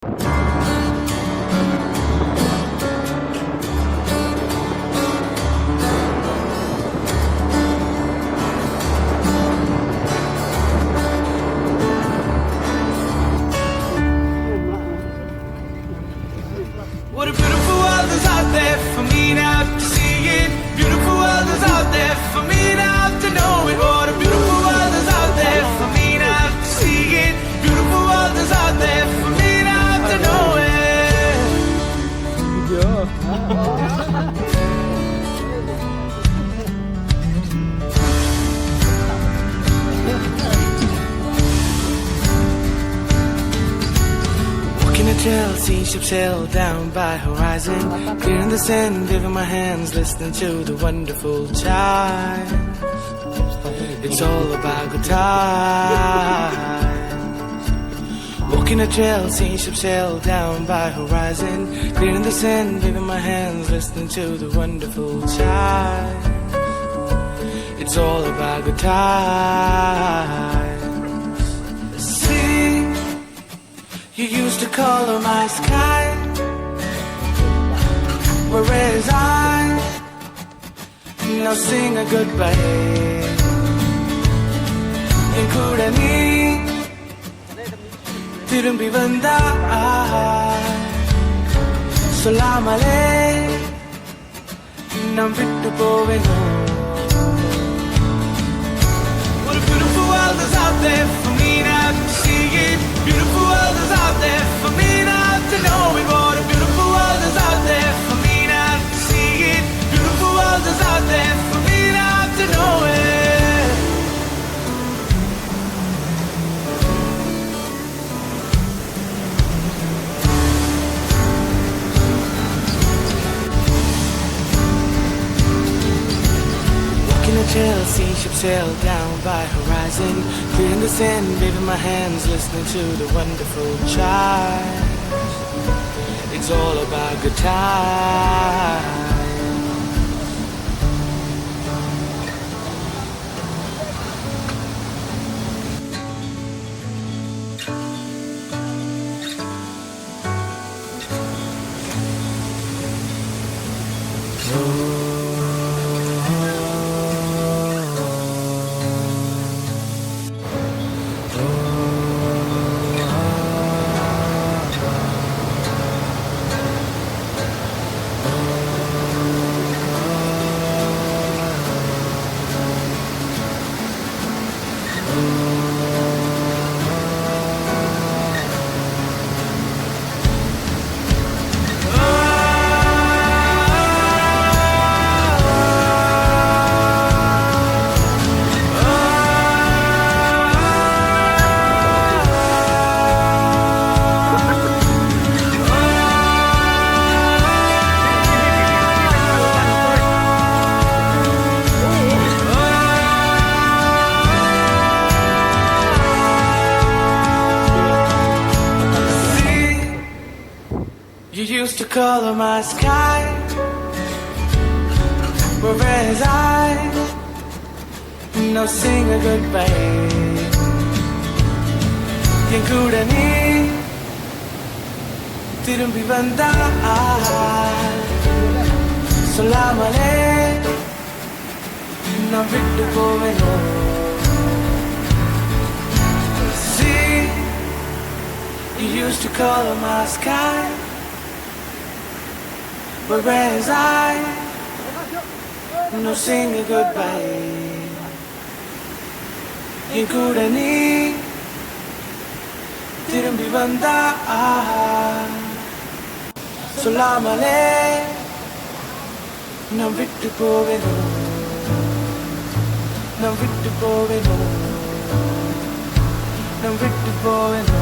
What a beautiful world is out there for me now to see it. Beautiful world is out there for me now to know it. What a beautiful world is out there for me now to see it. Beautiful world is out there for me now to know it. Walking a trail, seeing ships sail down by horizon, clearing the sand, waving my hands, listening to the wonderful chimes. It's all about good times. Walking a trail, seeing ships sail down by horizon, clearing the sand, waving my hands, listening to the wonderful chimes. It's all about good times. Sing, you used to color my sky, whereas I now sing a goodbye. என் கூட நீ திரும்பி வந்தாய், சொல்லாமலே நாம் விட்டு போவேனோ. What a beautiful world is out there for me now to see it. Beautiful world is out there for me now to know it. What a beautiful world is out there for me now to see it. Beautiful world is out there for me now to know it. Trail, seeing ships sail down by horizon, clearing the sand, waving my hands, listening to the wonderful chimes. It's all about good times. You used to color my sky, whereas I now sing a goodbye. என் கூட நீ திரும்பி வந்தாய், சொல்லாமலே நான் விட்டு போவேனோ. See, you used to color my sky, whereas I no sing a goodbye. என் கூட நீ திரும்பி வந்தாய், சொல்லாமலே நான் விட்டு போவேனோ, நான் விட்டு போவேனோ, நான் விட்டு போவேனோ.